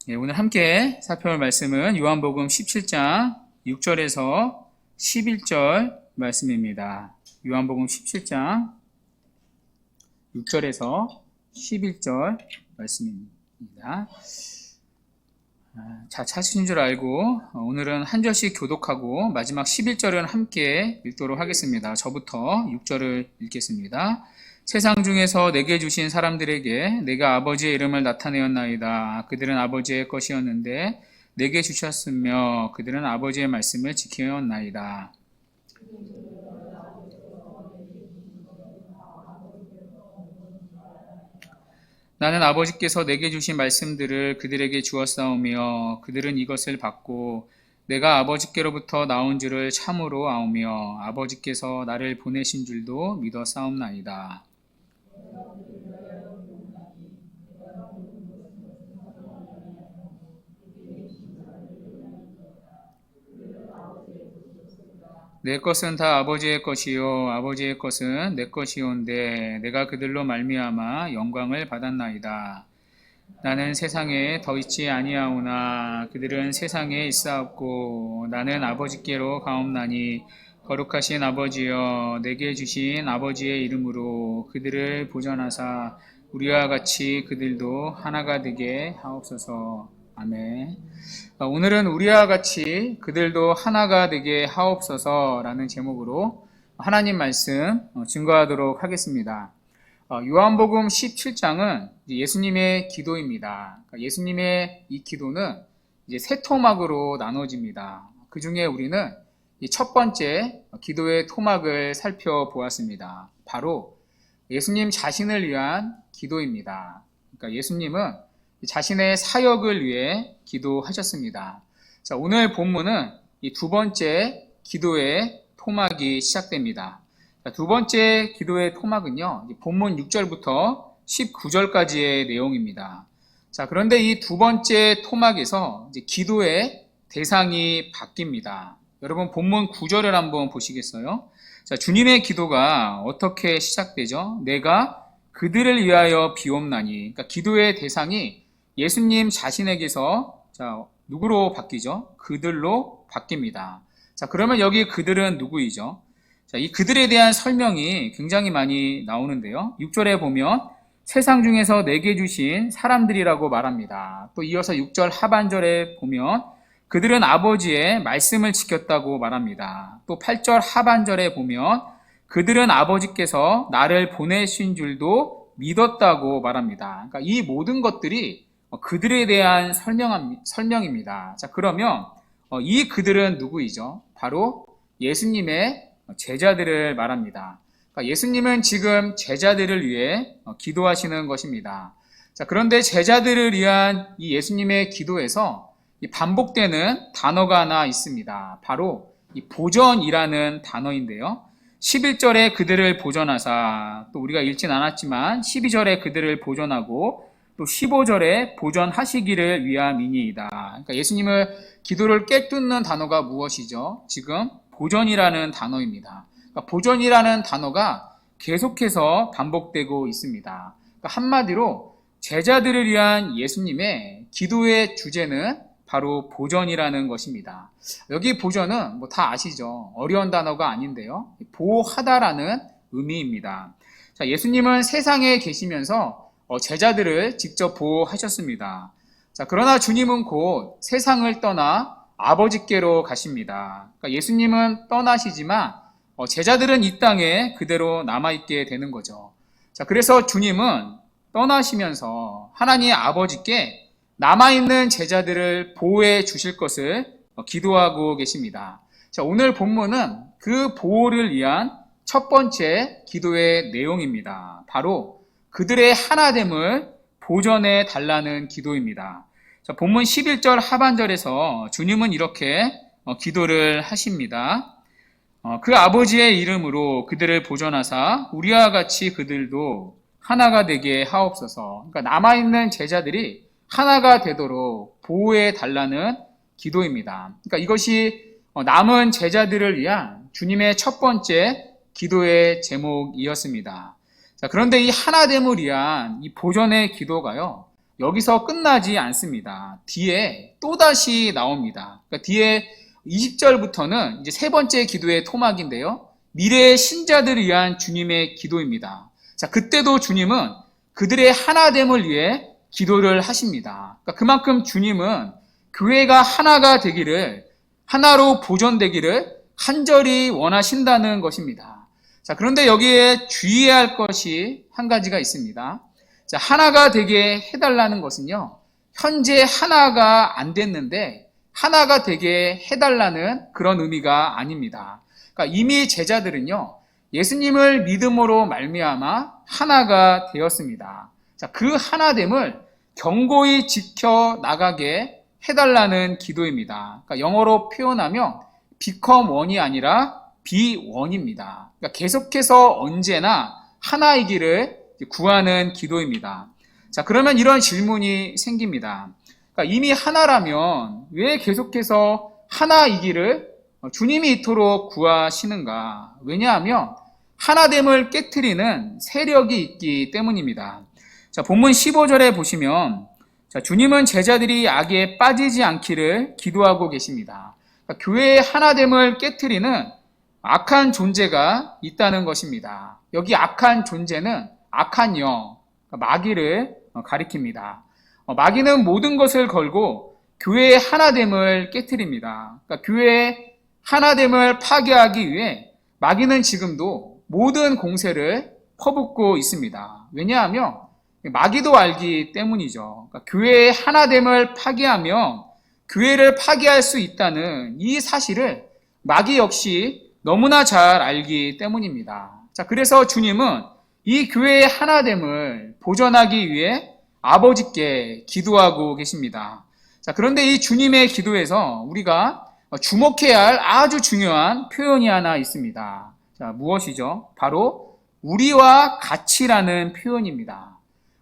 오늘 함께 살펴볼 말씀은 요한복음 17장 6절에서 11절 말씀입니다. 요한복음 17장 6절에서 11절 말씀입니다. 자, 찾으신 줄 알고 오늘은 한 절씩 교독하고 마지막 11절은 함께 읽도록 하겠습니다. 저부터 6절을 읽겠습니다. 세상 중에서 내게 주신 사람들에게 내가 아버지의 이름을 나타내었나이다. 그들은 아버지의 것이었는데 내게 주셨으며 그들은 아버지의 말씀을 지키었나이다. 나는 아버지께서 내게 주신 말씀들을 그들에게 주었사오며 그들은 이것을 받고 내가 아버지께로부터 나온 줄을 참으로 아오며 아버지께서 나를 보내신 줄도 믿었사옵나이다. 내 것은 다 아버지의 것이요 아버지의 것은 내 것이온데 내가 그들로 말미암아 영광을 받았나이다. 나는 세상에 더 있지 아니하오나 그들은 세상에 있사옵고 나는 아버지께로 가옵나니 거룩하신 아버지여 내게 주신 아버지의 이름으로 그들을 보전하사 우리와 같이 그들도 하나가 되게 하옵소서. 아멘. 오늘은 우리와 같이 그들도 하나가 되게 하옵소서라는 제목으로 하나님 말씀 증거하도록 하겠습니다. 요한복음 17장은 예수님의 기도입니다. 예수님의 이 기도는 이제 세 토막으로 나눠집니다. 그 중에 우리는 첫 번째 기도의 토막을 살펴보았습니다. 바로 예수님 자신을 위한 기도입니다. 그러니까 예수님은 자신의 사역을 위해 기도하셨습니다. 자, 오늘 본문은 이 두 번째 기도의 토막이 시작됩니다. 자, 두 번째 기도의 토막은요, 본문 6절부터 19절까지의 내용입니다. 자, 그런데 이 두 번째 토막에서 이제 기도의 대상이 바뀝니다. 여러분, 본문 9절을 한번 보시겠어요? 자, 주님의 기도가 어떻게 시작되죠? 내가 그들을 위하여 비옵나니. 그러니까 기도의 대상이 예수님 자신에게서 자, 누구로 바뀌죠? 그들로 바뀝니다. 자, 그러면 여기 그들은 누구이죠? 자, 이 그들에 대한 설명이 굉장히 많이 나오는데요. 6절에 보면 세상 중에서 내게 주신 사람들이라고 말합니다. 또 이어서 6절 하반절에 보면 그들은 아버지의 말씀을 지켰다고 말합니다. 또 8절 하반절에 보면 그들은 아버지께서 나를 보내신 줄도 믿었다고 말합니다. 그러니까 이 모든 것들이 그들에 대한 설명입니다. 자, 그러면 이 그들은 누구이죠? 바로 예수님의 제자들을 말합니다. 그러니까 예수님은 지금 제자들을 위해 기도하시는 것입니다. 자, 그런데 제자들을 위한 이 예수님의 기도에서 반복되는 단어가 하나 있습니다. 바로 이 보전이라는 단어인데요. 11절에 그들을 보전하사, 또 우리가 읽진 않았지만 12절에 그들을 보전하고 또 15절에 보전하시기를 위함이니이다. 그러니까 예수님을 기도를 깨뚫는 단어가 무엇이죠? 지금 보전이라는 단어입니다. 그러니까 보전이라는 단어가 계속해서 반복되고 있습니다. 그러니까 한마디로 제자들을 위한 예수님의 기도의 주제는 바로 보전이라는 것입니다. 여기 보전은 뭐 다 아시죠? 어려운 단어가 아닌데요. 보호하다라는 의미입니다. 자, 예수님은 세상에 계시면서 제자들을 직접 보호하셨습니다. 자, 그러나 주님은 곧 세상을 떠나 아버지께로 가십니다. 그러니까 예수님은 떠나시지만 제자들은 이 땅에 그대로 남아있게 되는 거죠. 자, 그래서 주님은 떠나시면서 하나님 아버지께 남아있는 제자들을 보호해 주실 것을 기도하고 계십니다. 자, 오늘 본문은 그 보호를 위한 첫 번째 기도의 내용입니다. 바로 그들의 하나됨을 보전해 달라는 기도입니다. 자, 본문 11절 하반절에서 주님은 이렇게 기도를 하십니다. 그 아버지의 이름으로 그들을 보전하사 우리와 같이 그들도 하나가 되게 하옵소서. 그러니까 남아있는 제자들이 하나가 되도록 보호해 달라는 기도입니다. 그러니까 이것이 남은 제자들을 위한 주님의 첫 번째 기도의 제목이었습니다. 자, 그런데 이 하나됨을 위한 이 보전의 기도가요, 여기서 끝나지 않습니다. 뒤에 또다시 나옵니다. 그러니까 뒤에 20절부터는 이제 세 번째 기도의 토막인데요. 미래의 신자들을 위한 주님의 기도입니다. 자, 그때도 주님은 그들의 하나됨을 위해 기도를 하십니다. 그러니까 그만큼 주님은 교회가 하나가 되기를, 하나로 보존되기를 간절히 원하신다는 것입니다. 자, 그런데 여기에 주의해야 할 것이 한 가지가 있습니다. 자, 하나가 되게 해달라는 것은요, 현재 하나가 안 됐는데 하나가 되게 해달라는 그런 의미가 아닙니다. 그러니까 이미 제자들은요, 예수님을 믿음으로 말미암아 하나가 되었습니다. 자, 그 하나됨을 견고히 지켜 나가게 해달라는 기도입니다. 그러니까 영어로 표현하면 become one이 아니라 be one입니다. 그러니까 계속해서 언제나 하나이기를 구하는 기도입니다. 자, 그러면 이런 질문이 생깁니다. 그러니까 이미 하나라면 왜 계속해서 하나이기를 주님이 이토록 구하시는가? 왜냐하면 하나됨을 깨트리는 세력이 있기 때문입니다. 자, 본문 15절에 보시면, 자, 주님은 제자들이 악에 빠지지 않기를 기도하고 계십니다. 그러니까 교회의 하나됨을 깨트리는 악한 존재가 있다는 것입니다. 여기 악한 존재는 악한 영, 그러니까 마귀를 가리킵니다. 마귀는 모든 것을 걸고 교회의 하나됨을 깨트립니다. 그러니까 교회의 하나됨을 파괴하기 위해 마귀는 지금도 모든 공세를 퍼붓고 있습니다. 왜냐하면 마귀도 알기 때문이죠. 그러니까 교회의 하나됨을 파괴하며 교회를 파괴할 수 있다는 이 사실을 마귀 역시 너무나 잘 알기 때문입니다. 자, 그래서 주님은 이 교회의 하나됨을 보존하기 위해 아버지께 기도하고 계십니다. 자, 그런데 이 주님의 기도에서 우리가 주목해야 할 아주 중요한 표현이 하나 있습니다. 자, 무엇이죠? 바로 우리와 같이라는 표현입니다.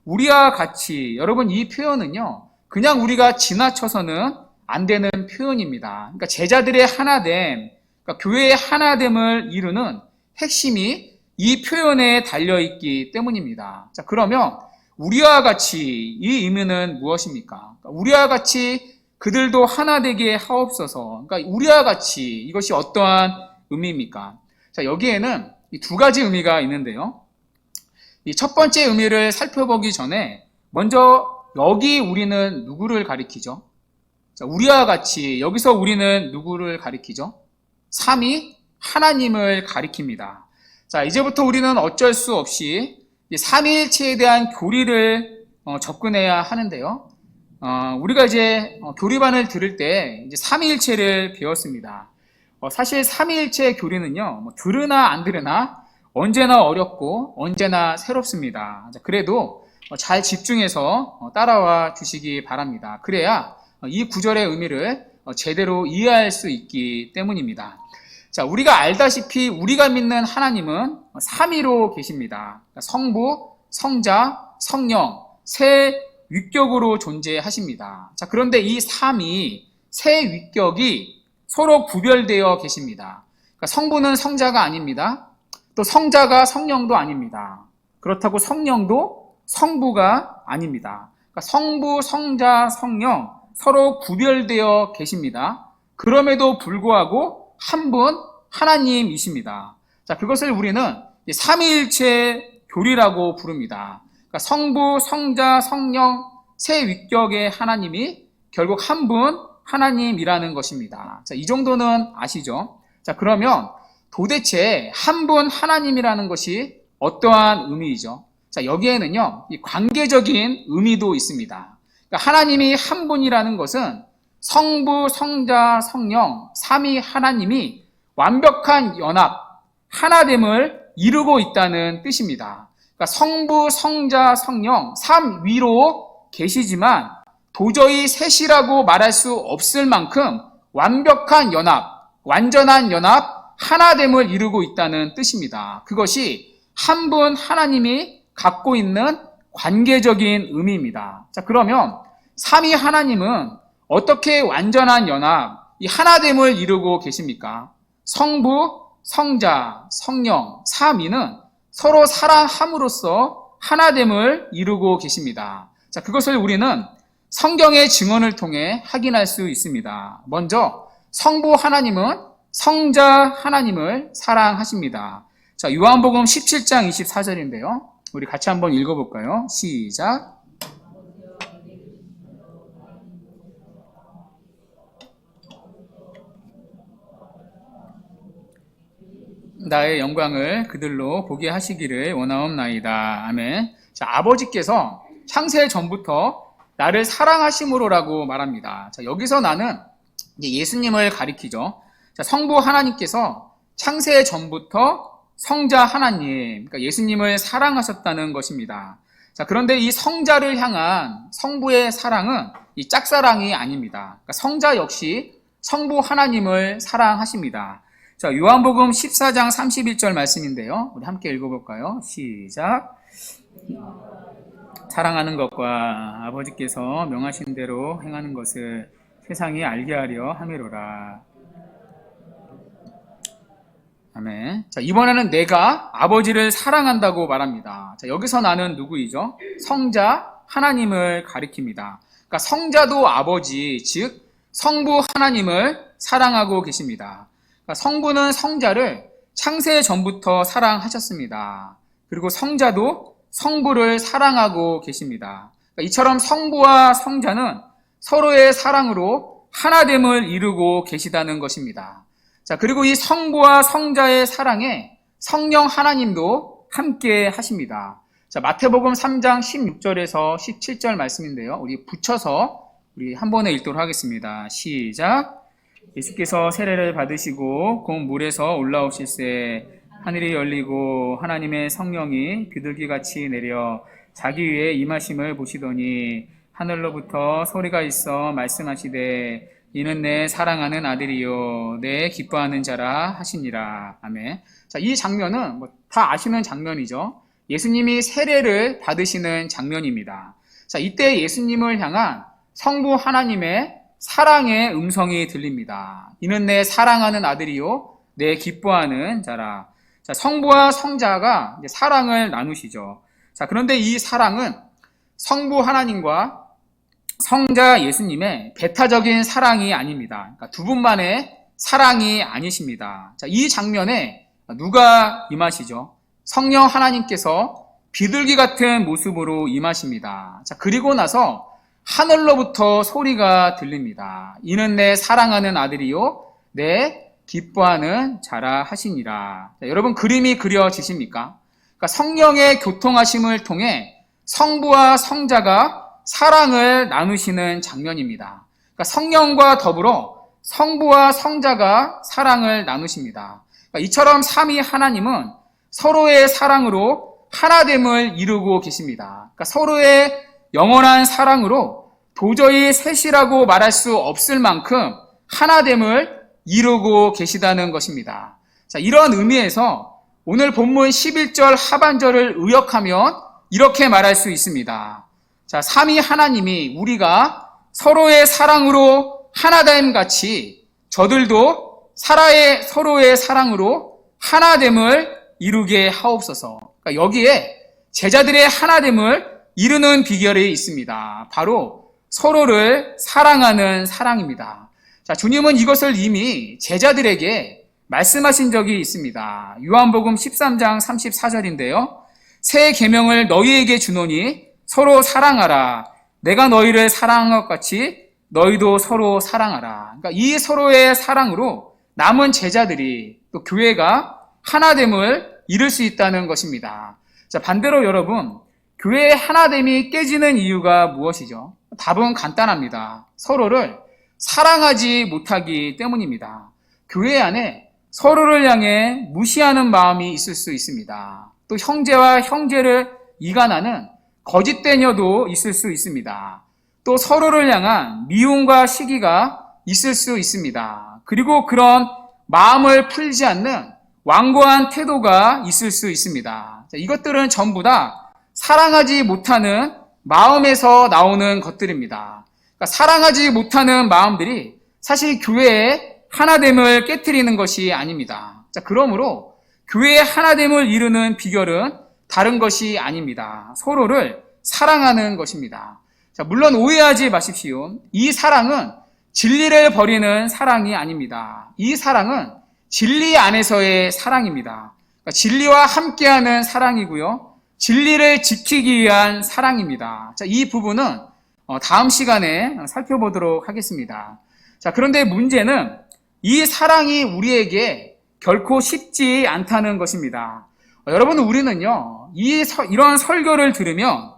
우리와 같이. 여러분, 이 표현은요, 그냥 우리가 지나쳐서는 안 되는 표현입니다. 그러니까 제자들의 하나됨, 그러니까 교회의 하나됨을 이루는 핵심이 이 표현에 달려있기 때문입니다. 자, 그러면 우리와 같이 이 의미는 무엇입니까? 그러니까 우리와 같이 그들도 하나 되게 하옵소서. 그러니까 우리와 같이, 이것이 어떠한 의미입니까? 자, 여기에는 이 두 가지 의미가 있는데요. 이 첫 번째 의미를 살펴보기 전에 먼저 여기 우리는 누구를 가리키죠? 자, 우리와 같이 여기서 우리는 누구를 가리키죠? 삼위 하나님을 가리킵니다. 자, 이제부터 우리는 어쩔 수 없이 삼위일체에 대한 교리를 접근해야 하는데요. 우리가 이제 교리반을 들을 때 이제 삼위일체를 배웠습니다. 사실 삼위일체 교리는요, 들으나 안 들으나 언제나 어렵고 언제나 새롭습니다. 그래도 잘 집중해서 따라와 주시기 바랍니다. 그래야 이 구절의 의미를 제대로 이해할 수 있기 때문입니다. 자, 우리가 알다시피 우리가 믿는 하나님은 삼위로 계십니다. 성부, 성자, 성령, 세 위격으로 존재하십니다. 자, 그런데 이 삼위, 세 위격이 서로 구별되어 계십니다. 그러니까 성부는 성자가 아닙니다. 또 성자가 성령도 아닙니다. 그렇다고 성령도 성부가 아닙니다. 그러니까 성부, 성자, 성령 서로 구별되어 계십니다. 그럼에도 불구하고 한 분 하나님이십니다. 자, 그것을 우리는 삼위일체 교리라고 부릅니다. 그러니까 성부, 성자, 성령 세 위격의 하나님이 결국 한 분 하나님이라는 것입니다. 자, 이 정도는 아시죠? 자, 그러면 도대체 한 분 하나님이라는 것이 어떠한 의미이죠? 자, 여기에는요, 이 관계적인 의미도 있습니다. 그러니까 하나님이 한 분이라는 것은 성부, 성자, 성령, 삼위 하나님이 완벽한 연합, 하나됨을 이루고 있다는 뜻입니다. 그러니까 성부, 성자, 성령, 삼위로 계시지만 도저히 셋이라고 말할 수 없을 만큼 완벽한 연합, 완전한 연합, 하나됨을 이루고 있다는 뜻입니다. 그것이 한 분 하나님이 갖고 있는 관계적인 의미입니다. 자, 그러면 삼위 하나님은 어떻게 완전한 연합, 이 하나됨을 이루고 계십니까? 성부, 성자, 성령, 삼위는 서로 사랑함으로써 하나됨을 이루고 계십니다. 자, 그것을 우리는 성경의 증언을 통해 확인할 수 있습니다. 먼저 성부 하나님은 성자 하나님을 사랑하십니다. 자, 요한복음 17장 24절인데요. 우리 같이 한번 읽어볼까요? 시작. 나의 영광을 그들로 보게 하시기를 원하옵나이다. 아멘. 자, 아버지께서 창세 전부터 나를 사랑하심으로라고 말합니다. 자, 여기서 나는 예수님을 가리키죠. 자, 성부 하나님께서 창세 전부터 성자 하나님, 그러니까 예수님을 사랑하셨다는 것입니다. 자, 그런데 이 성자를 향한 성부의 사랑은 이 짝사랑이 아닙니다. 그러니까 성자 역시 성부 하나님을 사랑하십니다. 자, 요한복음 14장 31절 말씀인데요. 우리 함께 읽어볼까요? 시작. 사랑하는 것과 아버지께서 명하신 대로 행하는 것을 세상이 알게 하려 함이로라. 아멘. 자, 이번에는 내가 아버지를 사랑한다고 말합니다. 자, 여기서 나는 누구이죠? 성자 하나님을 가리킵니다. 그러니까 성자도 아버지, 즉 성부 하나님을 사랑하고 계십니다. 그러니까 성부는 성자를 창세 전부터 사랑하셨습니다. 그리고 성자도 성부를 사랑하고 계십니다. 그러니까 이처럼 성부와 성자는 서로의 사랑으로 하나됨을 이루고 계시다는 것입니다. 자, 그리고 이 성부와 성자의 사랑에 성령 하나님도 함께 하십니다. 자, 마태복음 3장 16절에서 17절 말씀인데요. 우리 붙여서 우리 한 번에 읽도록 하겠습니다. 시작. 예수께서 세례를 받으시고 곧 물에서 올라오실새 하늘이 열리고 하나님의 성령이 비둘기같이 내려 자기 위에 임하심을 보시더니 하늘로부터 소리가 있어 말씀하시되 이는 내 사랑하는 아들이요 내 기뻐하는 자라 하시니라. 아멘. 자, 이 장면은 다 아시는 장면이죠. 예수님이 세례를 받으시는 장면입니다. 자, 이때 예수님을 향한 성부 하나님의 사랑의 음성이 들립니다. 이는 내 사랑하는 아들이요 내 기뻐하는 자라. 자, 성부와 성자가 이제 사랑을 나누시죠. 자, 그런데 이 사랑은 성부 하나님과 성자 예수님의 배타적인 사랑이 아닙니다. 그러니까 두 분만의 사랑이 아니십니다. 자, 이 장면에 누가 임하시죠? 성령 하나님께서 비둘기 같은 모습으로 임하십니다. 자, 그리고 나서 하늘로부터 소리가 들립니다. 이는 내 사랑하는 아들이요 내 기뻐하는 자라 하시니라. 자, 여러분 그림이 그려지십니까? 그러니까 성령의 교통하심을 통해 성부와 성자가 사랑을 나누시는 장면입니다. 그러니까 성령과 더불어 성부와 성자가 사랑을 나누십니다. 그러니까 이처럼 삼위 하나님은 서로의 사랑으로 하나됨을 이루고 계십니다. 그러니까 서로의 영원한 사랑으로 도저히 셋이라고 말할 수 없을 만큼 하나됨을 이루고 계시다는 것입니다. 자, 이런 의미에서 오늘 본문 11절 하반절을 의역하면 이렇게 말할 수 있습니다. 자, 삼위 하나님이 우리가 서로의 사랑으로 하나됨 같이 저들도 서로의 사랑으로 하나됨을 이루게 하옵소서. 그러니까 여기에 제자들의 하나됨을 이루는 비결이 있습니다. 바로 서로를 사랑하는 사랑입니다. 자, 주님은 이것을 이미 제자들에게 말씀하신 적이 있습니다. 요한복음 13장 34절인데요. 새 계명을 너희에게 주노니 서로 사랑하라. 내가 너희를 사랑한 것 같이 너희도 서로 사랑하라. 그러니까 이 서로의 사랑으로 남은 제자들이 또 교회가 하나됨을 이룰 수 있다는 것입니다. 자, 반대로 여러분, 교회의 하나됨이 깨지는 이유가 무엇이죠? 답은 간단합니다. 서로를 사랑하지 못하기 때문입니다. 교회 안에 서로를 향해 무시하는 마음이 있을 수 있습니다. 또 형제와 형제를 이간하는 거짓된 혀도 있을 수 있습니다. 또 서로를 향한 미움과 시기가 있을 수 있습니다. 그리고 그런 마음을 풀지 않는 완고한 태도가 있을 수 있습니다. 이것들은 전부 다 사랑하지 못하는 마음에서 나오는 것들입니다. 그러니까 사랑하지 못하는 마음들이 사실 교회의 하나됨을 깨트리는 것이 아닙니다. 자, 그러므로 교회의 하나됨을 이루는 비결은 다른 것이 아닙니다. 서로를 사랑하는 것입니다. 자, 물론 오해하지 마십시오. 이 사랑은 진리를 버리는 사랑이 아닙니다. 이 사랑은 진리 안에서의 사랑입니다. 그러니까 진리와 함께하는 사랑이고요. 진리를 지키기 위한 사랑입니다. 자, 이 부분은 다음 시간에 살펴보도록 하겠습니다. 자, 그런데 문제는 이 사랑이 우리에게 결코 쉽지 않다는 것입니다. 여러분, 우리는요, 이런 설교를 들으면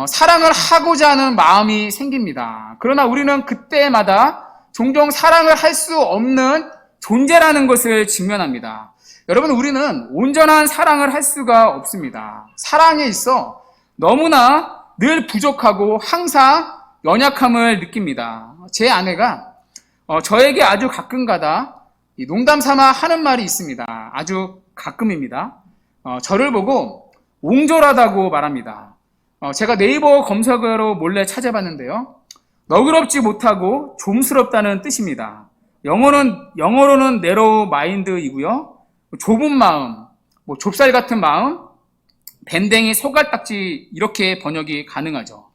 사랑을 하고자 하는 마음이 생깁니다. 그러나 우리는 그때마다 종종 사랑을 할 수 없는 존재라는 것을 직면합니다. 여러분, 우리는 온전한 사랑을 할 수가 없습니다. 사랑에 있어 너무나 늘 부족하고 항상 연약함을 느낍니다. 제 아내가 저에게 아주 가끔가다 농담 삼아 하는 말이 있습니다. 아주 가끔입니다. 저를 보고 옹졸하다고 말합니다. 제가 네이버 검색어로 몰래 찾아봤는데요. 너그럽지 못하고 좀스럽다는 뜻입니다. 영어로는 narrow mind이고요. 좁은 마음, 좁쌀 같은 마음, 밴댕이 소갈딱지 이렇게 번역이 가능하죠.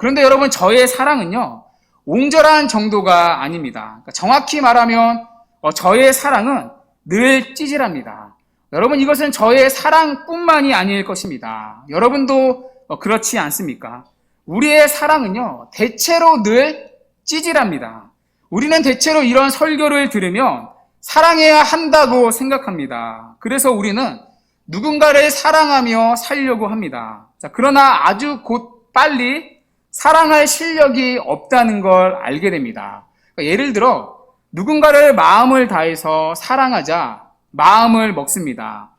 그런데 여러분, 저의 사랑은요, 옹졸한 정도가 아닙니다. 그러니까 정확히 말하면 저의 사랑은 늘 찌질합니다. 여러분, 이것은 저의 사랑뿐만이 아닐 것입니다. 여러분도 그렇지 않습니까? 우리의 사랑은요, 대체로 늘 찌질합니다. 우리는 대체로 이런 설교를 들으면 사랑해야 한다고 생각합니다. 그래서 우리는 누군가를 사랑하며 살려고 합니다. 자, 그러나 아주 곧 빨리 사랑할 실력이 없다는 걸 알게 됩니다. 그러니까 예를 들어 누군가를 마음을 다해서 사랑하자 마음을 먹습니다.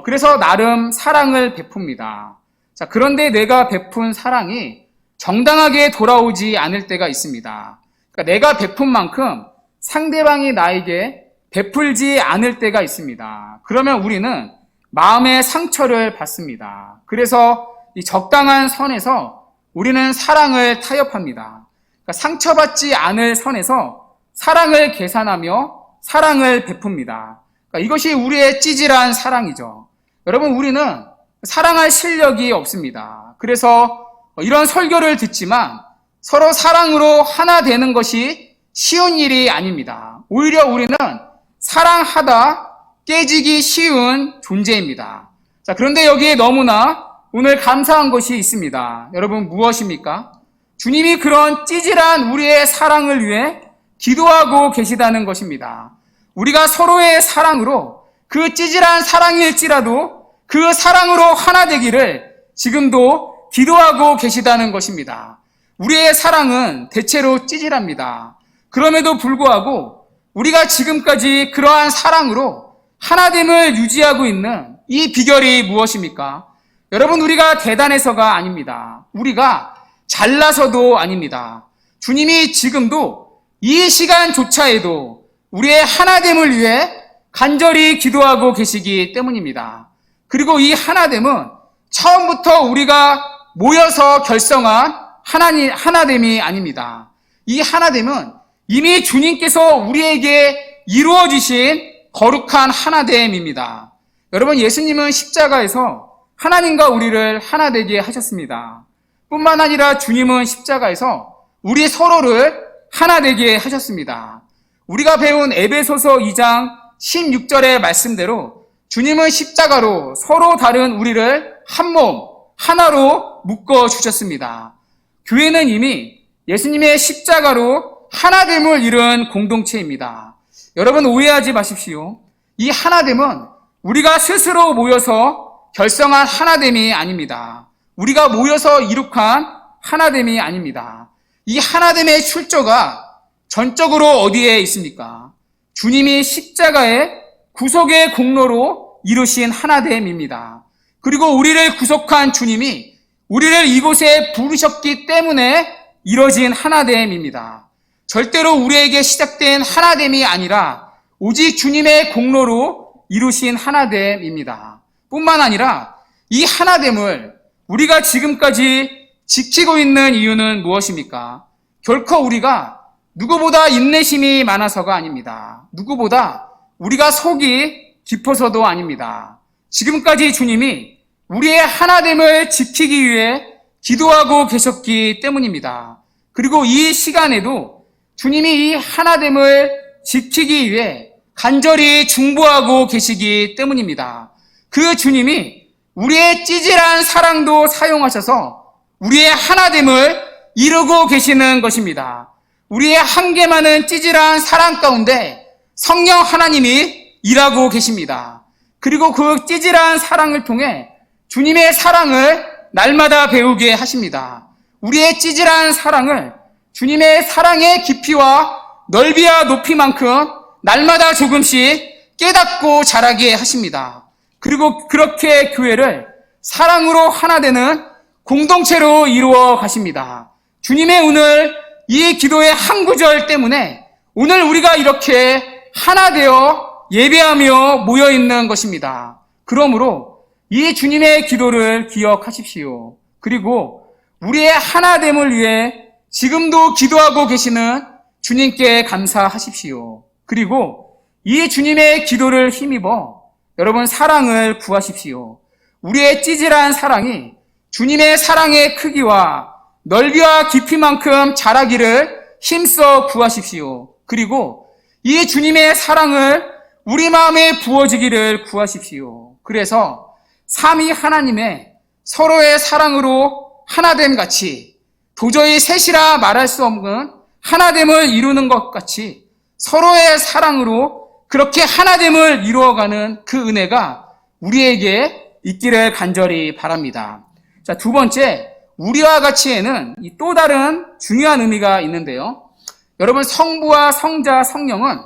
그래서 나름 사랑을 베풉니다. 자, 그런데 내가 베푼 사랑이 정당하게 돌아오지 않을 때가 있습니다. 그러니까 내가 베푼 만큼 상대방이 나에게 베풀지 않을 때가 있습니다. 그러면 우리는 마음의 상처를 받습니다. 그래서 이 적당한 선에서 우리는 사랑을 타협합니다. 그러니까 상처받지 않을 선에서 사랑을 계산하며 사랑을 베풉니다. 그러니까 이것이 우리의 찌질한 사랑이죠. 여러분, 우리는 사랑할 실력이 없습니다. 그래서 이런 설교를 듣지만 서로 사랑으로 하나 되는 것이 쉬운 일이 아닙니다. 오히려 우리는 사랑하다 깨지기 쉬운 존재입니다. 자, 그런데 여기에 너무나 오늘 감사한 것이 있습니다. 여러분, 무엇입니까? 주님이 그런 찌질한 우리의 사랑을 위해 기도하고 계시다는 것입니다. 우리가 서로의 사랑으로 그 찌질한 사랑일지라도 그 사랑으로 하나 되기를 지금도 기도하고 계시다는 것입니다. 우리의 사랑은 대체로 찌질합니다. 그럼에도 불구하고 우리가 지금까지 그러한 사랑으로 하나됨을 유지하고 있는 이 비결이 무엇입니까? 여러분, 우리가 대단해서가 아닙니다. 우리가 잘나서도 아닙니다. 주님이 지금도 이 시간조차에도 우리의 하나됨을 위해 간절히 기도하고 계시기 때문입니다. 그리고 이 하나됨은 처음부터 우리가 모여서 결성한 하나됨이 아닙니다. 이 하나됨은 이미 주님께서 우리에게 이루어지신 거룩한 하나됨입니다. 여러분, 예수님은 십자가에서 하나님과 우리를 하나 되게 하셨습니다. 뿐만 아니라 주님은 십자가에서 우리 서로를 하나 되게 하셨습니다. 우리가 배운 에베소서 2장 16절의 말씀대로 주님은 십자가로 서로 다른 우리를 한 몸, 하나로 묶어 주셨습니다. 교회는 이미 예수님의 십자가로 하나됨을 이룬 공동체입니다. 여러분, 오해하지 마십시오. 이 하나됨은 우리가 스스로 모여서 결성한 하나됨이 아닙니다. 우리가 모여서 이룩한 하나됨이 아닙니다. 이 하나됨의 출처가 전적으로 어디에 있습니까? 주님이 십자가의 구속의 공로로 이루신 하나됨입니다. 그리고 우리를 구속한 주님이 우리를 이곳에 부르셨기 때문에 이뤄진 하나됨입니다. 절대로 우리에게 시작된 하나됨이 아니라 오직 주님의 공로로 이루신 하나됨입니다. 뿐만 아니라 이 하나됨을 우리가 지금까지 지키고 있는 이유는 무엇입니까? 결코 우리가 누구보다 인내심이 많아서가 아닙니다. 누구보다 우리가 속이 깊어서도 아닙니다. 지금까지 주님이 우리의 하나됨을 지키기 위해 기도하고 계셨기 때문입니다. 그리고 이 시간에도 주님이 이 하나됨을 지키기 위해 간절히 중보하고 계시기 때문입니다. 그 주님이 우리의 찌질한 사랑도 사용하셔서 우리의 하나됨을 이루고 계시는 것입니다. 우리의 한계 많은 찌질한 사랑 가운데 성령 하나님이 일하고 계십니다. 그리고 그 찌질한 사랑을 통해 주님의 사랑을 날마다 배우게 하십니다. 우리의 찌질한 사랑을 주님의 사랑의 깊이와 넓이와 높이만큼 날마다 조금씩 깨닫고 자라게 하십니다. 그리고 그렇게 교회를 사랑으로 하나 되는 공동체로 이루어 가십니다. 주님의 오늘 이 기도의 한 구절 때문에 오늘 우리가 이렇게 하나 되어 예배하며 모여 있는 것입니다. 그러므로 이 주님의 기도를 기억하십시오. 그리고 우리의 하나됨을 위해 지금도 기도하고 계시는 주님께 감사하십시오. 그리고 이 주님의 기도를 힘입어 여러분 사랑을 구하십시오. 우리의 찌질한 사랑이 주님의 사랑의 크기와 넓이와 깊이만큼 자라기를 힘써 구하십시오. 그리고 이 주님의 사랑을 우리 마음에 부어지기를 구하십시오. 그래서 삼위 하나님의 서로의 사랑으로 하나됨 같이 도저히 셋이라 말할 수 없는 하나됨을 이루는 것 같이 서로의 사랑으로 그렇게 하나됨을 이루어가는 그 은혜가 우리에게 있기를 간절히 바랍니다. 자, 두 번째, 우리와 같이에는 또 다른 중요한 의미가 있는데요. 여러분, 성부와 성자, 성령은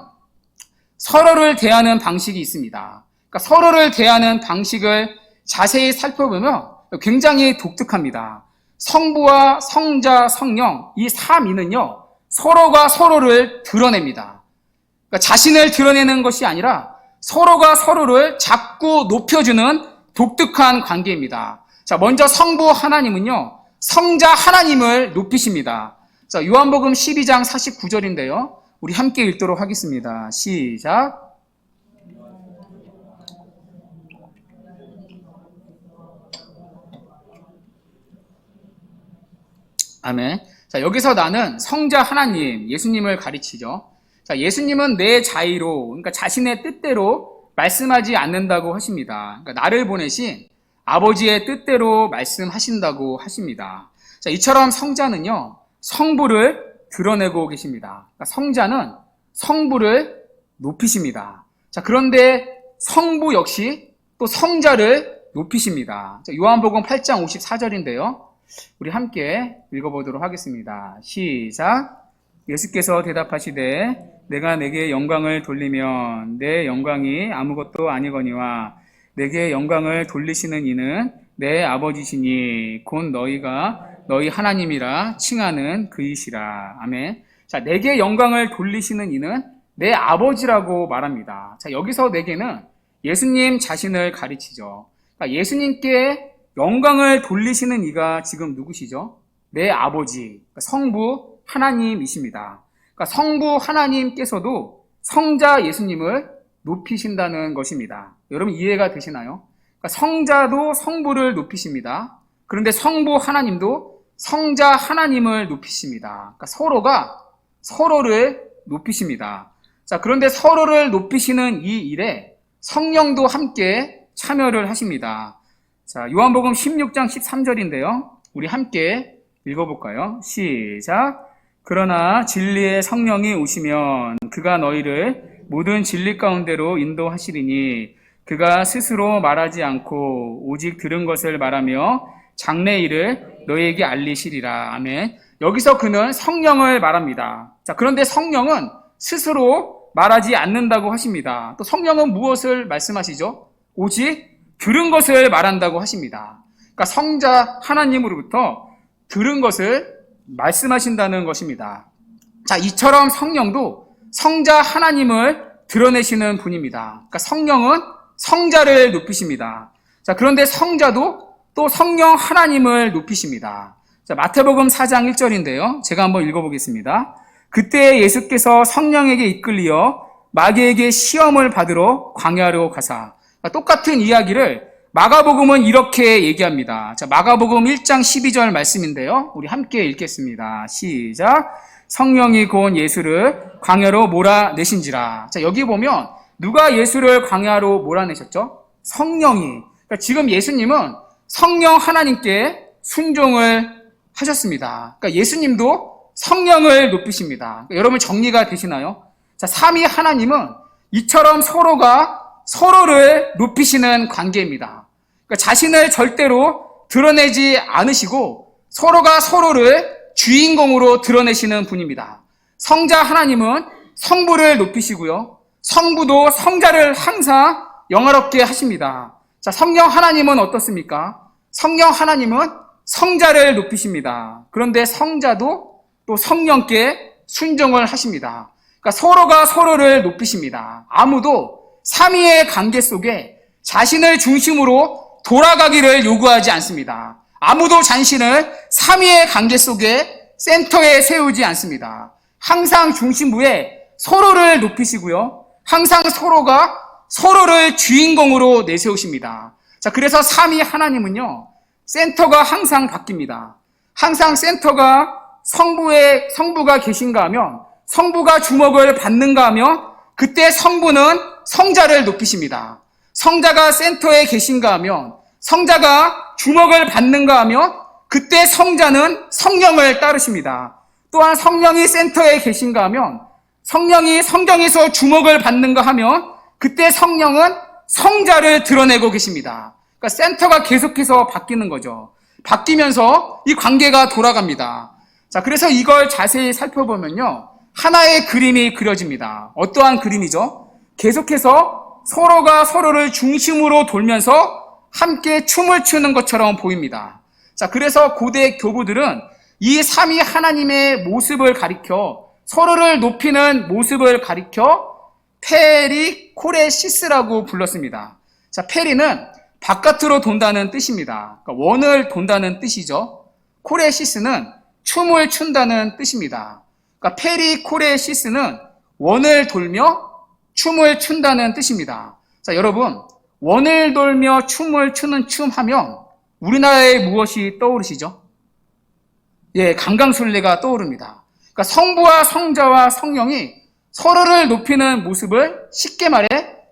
서로를 대하는 방식이 있습니다. 그러니까 서로를 대하는 방식을 자세히 살펴보면 굉장히 독특합니다. 성부와 성자, 성령, 이 삼위는요, 서로가 서로를 드러냅니다. 그러니까 자신을 드러내는 것이 아니라 서로가 서로를 자꾸 높여주는 독특한 관계입니다. 자, 먼저 성부 하나님은요, 성자 하나님을 높이십니다. 자, 요한복음 12장 49절인데요. 우리 함께 읽도록 하겠습니다. 시작. 아멘. 자, 여기서 나는 성자 하나님, 예수님을 가르치죠. 자, 예수님은 내 자의로, 그러니까 자신의 뜻대로 말씀하지 않는다고 하십니다. 그러니까 나를 보내신 아버지의 뜻대로 말씀하신다고 하십니다. 자, 이처럼 성자는요, 성부를 드러내고 계십니다. 그러니까 성자는 성부를 높이십니다. 자, 그런데 성부 역시 또 성자를 높이십니다. 자, 요한복음 8장 54절인데요. 우리 함께 읽어보도록 하겠습니다. 시작. 예수께서 대답하시되 내가 내게 영광을 돌리면 내 영광이 아무것도 아니거니와 내게 영광을 돌리시는 이는 내 아버지시니 곧 너희가 너희 하나님이라 칭하는 그이시라. 아멘. 자, 내게 영광을 돌리시는 이는 내 아버지라고 말합니다. 자, 여기서 내게는 예수님 자신을 가르치죠. 그러니까 예수님께 영광을 돌리시는 이가 지금 누구시죠? 내 아버지, 그러니까 성부 하나님이십니다. 그러니까 성부 하나님께서도 성자 예수님을 높이신다는 것입니다. 여러분 이해가 되시나요? 그러니까 성자도 성부를 높이십니다. 그런데 성부 하나님도 성자 하나님을 높이십니다. 그러니까 서로가 서로를 높이십니다. 자, 그런데 서로를 높이시는 이 일에 성령도 함께 참여를 하십니다. 자, 요한복음 16장 13절인데요. 우리 함께 읽어볼까요? 시작. 그러나 진리의 성령이 오시면 그가 너희를 모든 진리 가운데로 인도하시리니 그가 스스로 말하지 않고 오직 들은 것을 말하며 장래 일을 너희에게 알리시리라. 아멘. 여기서 그는 성령을 말합니다. 자, 그런데 성령은 스스로 말하지 않는다고 하십니다. 또 성령은 무엇을 말씀하시죠? 오직 들은 것을 말한다고 하십니다. 그러니까 성자 하나님으로부터 들은 것을 말씀하신다는 것입니다. 자, 이처럼 성령도 성자 하나님을 드러내시는 분입니다. 그러니까 성령은 성자를 높이십니다. 자, 그런데 성자도 또 성령 하나님을 높이십니다. 자, 마태복음 4장 1절인데요. 제가 한번 읽어보겠습니다. 그때 예수께서 성령에게 이끌리어 마귀에게 시험을 받으러 광야로 가사. 똑같은 이야기를 마가복음은 이렇게 얘기합니다. 자, 마가복음 1장 12절 말씀인데요. 우리 함께 읽겠습니다. 시작. 성령이 곧 예수를 광야로 몰아내신지라. 자, 여기 보면 누가 예수를 광야로 몰아내셨죠? 성령이. 그러니까 지금 예수님은 성령 하나님께 순종을 하셨습니다. 그러니까 예수님도 성령을 높이십니다. 그러니까 여러분 정리가 되시나요? 자, 삼위 하나님은 이처럼 서로가 서로를 높이시는 관계입니다. 그러니까 자신을 절대로 드러내지 않으시고 서로가 서로를 주인공으로 드러내시는 분입니다. 성자 하나님은 성부를 높이시고요. 성부도 성자를 항상 영화롭게 하십니다. 자, 성령 하나님은 어떻습니까? 성령 하나님은 성자를 높이십니다. 그런데 성자도 또 성령께 순종을 하십니다. 그러니까 서로가 서로를 높이십니다. 아무도 삼위의 관계 속에 자신을 중심으로 돌아가기를 요구하지 않습니다. 아무도 자신을 삼위의 관계 속에 센터에 세우지 않습니다. 항상 중심부에 서로를 높이시고요. 항상 서로가 서로를 주인공으로 내세우십니다. 자, 그래서 삼위 하나님은요, 센터가 항상 바뀝니다. 항상 센터가 성부가 계신가 하면, 성부가 주목을 받는가 하면, 그때 성부는 성자를 높이십니다. 성자가 센터에 계신가 하면, 성자가 주목을 받는가 하면, 그때 성자는 성령을 따르십니다. 또한 성령이 센터에 계신가 하면, 성령이 성경에서 주목을 받는가 하면, 그때 성령은 성자를 드러내고 계십니다. 그러니까 센터가 계속해서 바뀌는 거죠. 바뀌면서 이 관계가 돌아갑니다. 자, 그래서 이걸 자세히 살펴보면요, 하나의 그림이 그려집니다. 어떠한 그림이죠? 계속해서 서로가 서로를 중심으로 돌면서 함께 춤을 추는 것처럼 보입니다. 자, 그래서 고대 교부들은 이 삼위 하나님의 모습을 가리켜, 서로를 높이는 모습을 가리켜 페리코레시스라고 불렀습니다. 자, 페리는 바깥으로 돈다는 뜻입니다. 그러니까 원을 돈다는 뜻이죠. 코레시스는 춤을 춘다는 뜻입니다. 그러니까 페리코레시스는 원을 돌며 춤을 춘다는 뜻입니다. 자, 여러분, 원을 돌며 춤을 추는 춤 하면 우리나라에 무엇이 떠오르시죠? 예, 강강술래가 떠오릅니다. 그러니까 성부와 성자와 성령이 서로를 높이는 모습을 쉽게 말해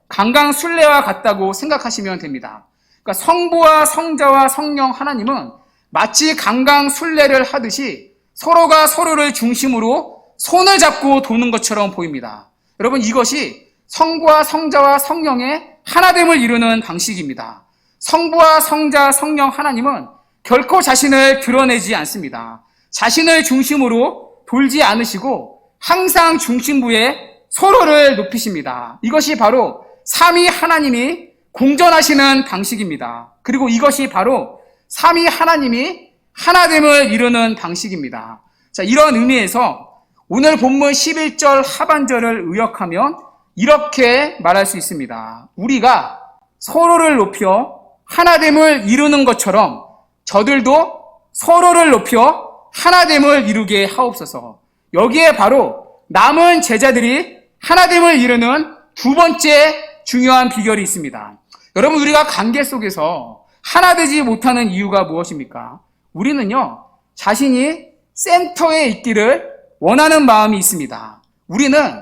강강술래와 같다고 생각하시면 됩니다. 그러니까 성부와 성자와 성령 하나님은 마치 강강술래를 하듯이 서로가 서로를 중심으로 손을 잡고 도는 것처럼 보입니다. 여러분, 이것이 성부와 성자와 성령의 하나됨을 이루는 방식입니다. 성부와 성자, 성령 하나님은 결코 자신을 드러내지 않습니다. 자신을 중심으로 돌지 않으시고 항상 중심부에 서로를 높이십니다. 이것이 바로 삼위 하나님이 공존하시는 방식입니다. 그리고 이것이 바로 삼위 하나님이 하나됨을 이루는 방식입니다. 자, 이런 의미에서 오늘 본문 11절 하반절을 의역하면 이렇게 말할 수 있습니다. 우리가 서로를 높여 하나됨을 이루는 것처럼 저들도 서로를 높여 하나됨을 이루게 하옵소서. 여기에 바로 남은 제자들이 하나됨을 이루는 두 번째 중요한 비결이 있습니다. 여러분, 우리가 관계 속에서 하나 되지 못하는 이유가 무엇입니까? 우리는요, 자신이 센터에 있기를 원하는 마음이 있습니다. 우리는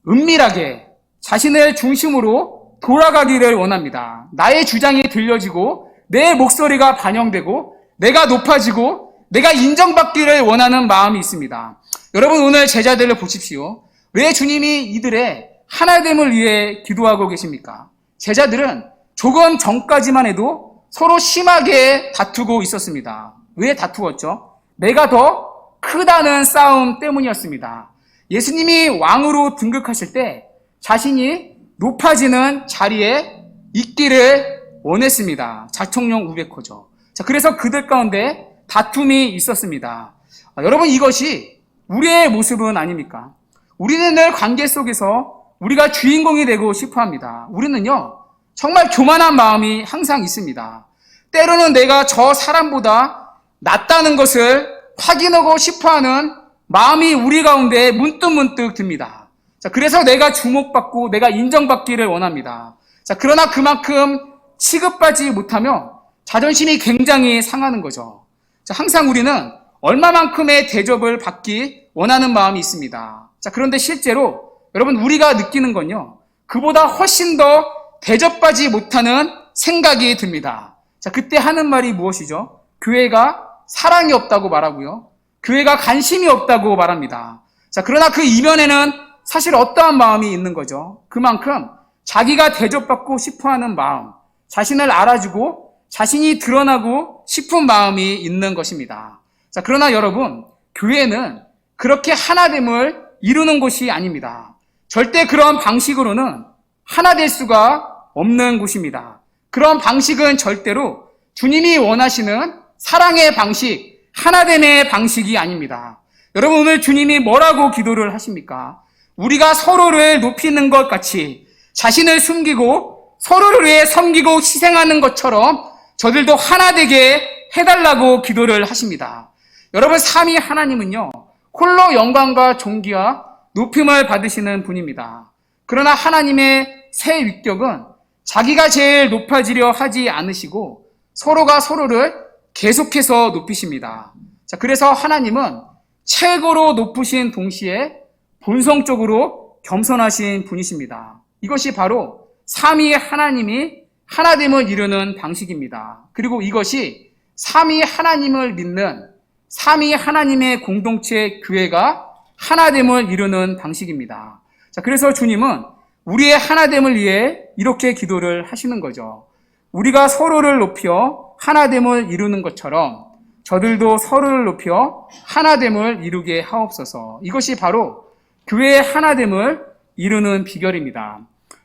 은밀하게 자신을 중심으로 돌아가기를 원합니다. 나의 주장이 들려지고 내 목소리가 반영되고 내가 높아지고 내가 인정받기를 원하는 마음이 있습니다. 여러분, 오늘 제자들을 보십시오. 왜 주님이 이들의 하나됨을 위해 기도하고 계십니까? 제자들은 조금 전까지만 해도 서로 심하게 다투고 있었습니다. 왜 다투었죠? 내가 더 크다는 싸움 때문이었습니다. 예수님이 왕으로 등극하실 때 자신이 높아지는 자리에 있기를 원했습니다. 자청령 우백호죠. 자, 그래서 그들 가운데 다툼이 있었습니다. 여러분, 이것이 우리의 모습은 아닙니까? 우리는 늘 관계 속에서 우리가 주인공이 되고 싶어 합니다. 우리는요, 정말 교만한 마음이 항상 있습니다. 때로는 내가 저 사람보다 낫다는 것을 확인하고 싶어 하는 마음이 우리 가운데 문득문득 듭니다. 자, 그래서 내가 주목받고 내가 인정받기를 원합니다. 자, 그러나 그만큼 시급하지 못하며 자존심이 굉장히 상하는 거죠. 자, 항상 우리는 얼마만큼의 대접을 받기 원하는 마음이 있습니다. 자, 그런데 실제로 여러분 우리가 느끼는 건요, 그보다 훨씬 더 대접받지 못하는 생각이 듭니다. 자, 그때 하는 말이 무엇이죠? 교회가 사랑이 없다고 말하고요, 교회가 관심이 없다고 말합니다. 자, 그러나 그 이면에는 사실 어떠한 마음이 있는 거죠? 그만큼 자기가 대접받고 싶어하는 마음, 자신을 알아주고 자신이 드러나고 싶은 마음이 있는 것입니다. 자, 그러나 여러분, 교회는 그렇게 하나됨을 이루는 곳이 아닙니다. 절대 그런 방식으로는 하나 될 수가 없는 곳입니다. 그런 방식은 절대로 주님이 원하시는 사랑의 방식, 하나됨의 방식이 아닙니다. 여러분, 오늘 주님이 뭐라고 기도를 하십니까? 우리가 서로를 높이는 것 같이 자신을 숨기고 서로를 위해 섬기고 희생하는 것처럼 저들도 하나 되게 해달라고 기도를 하십니다. 여러분, 삼위 하나님은요, 홀로 영광과 존귀와 높임을 받으시는 분입니다. 그러나 하나님의 새 위격은 자기가 제일 높아지려 하지 않으시고 서로가 서로를 계속해서 높이십니다. 자, 그래서 하나님은 최고로 높으신 동시에 본성적으로 겸손하신 분이십니다. 이것이 바로 삼위 하나님이 하나됨을 이루는 방식입니다. 그리고 이것이 삼위 하나님을 믿는 삼위 하나님의 공동체 교회가 하나됨을 이루는 방식입니다. 자, 그래서 주님은 우리의 하나됨을 위해 이렇게 기도를 하시는 거죠. 우리가 서로를 높여 하나됨을 이루는 것처럼 저들도 서로를 높여 하나됨을 이루게 하옵소서. 이것이 바로 교회의 하나됨을 이루는 비결입니다.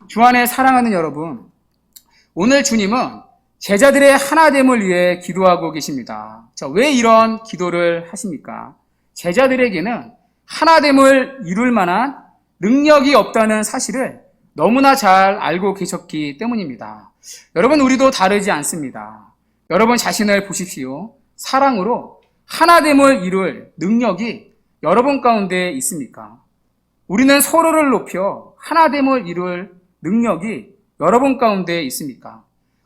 주 안에 사랑하는 여러분, 오늘 주님은 제자들의 하나됨을 위해 기도하고 계십니다. 자, 왜 이런 기도를 하십니까? 제자들에게는 하나됨을 이룰 만한 능력이 없다는 사실을 너무나 잘 알고 계셨기 때문입니다. 여러분, 우리도 다르지 않습니다. 여러분 자신을 보십시오. 사랑으로 하나됨을 이룰 능력이 여러분 가운데 있습니까? 우리는 서로를 높여 하나됨을 이룰 능력이 여러분 가운데 있습니까?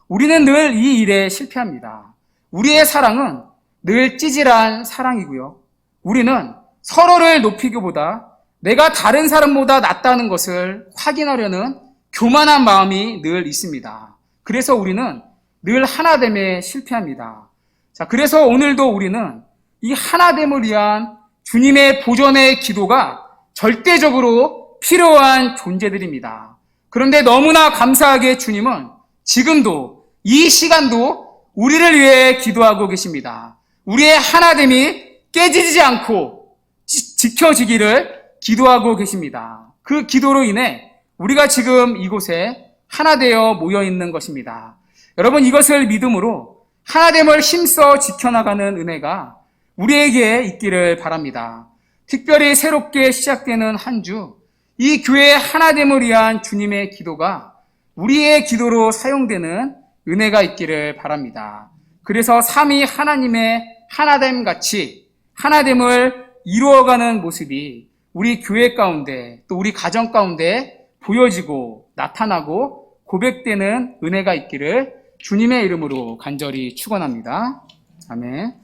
우리는 늘 이 일에 실패합니다. 우리의 사랑은 늘 찌질한 사랑이고요. 우리는 서로를 높이기보다 내가 다른 사람보다 낫다는 것을 확인하려는 교만한 마음이 늘 있습니다. 그래서 우리는 늘 하나됨에 실패합니다. 자, 그래서 오늘도 우리는 이 하나됨을 위한 주님의 보존의 기도가 절대적으로 필요한 존재들입니다. 그런데 너무나 감사하게 주님은 지금도 이 시간도 우리를 위해 기도하고 계십니다. 우리의 하나됨이 깨지지 않고 지켜지기를 기도하고 계십니다. 그 기도로 인해 우리가 지금 이곳에 하나 되어 모여 있는 것입니다. 여러분, 이것을 믿음으로 하나됨을 힘써 지켜나가는 은혜가 우리에게 있기를 바랍니다. 특별히 새롭게 시작되는 한 주, 이 교회의 하나됨을 위한 주님의 기도가 우리의 기도로 사용되는 은혜가 있기를 바랍니다. 그래서 삼위 하나님의 하나됨 같이 하나됨을 이루어가는 모습이 우리 교회 가운데 또 우리 가정 가운데 보여지고 나타나고 고백되는 은혜가 있기를 주님의 이름으로 간절히 축원합니다. 아멘.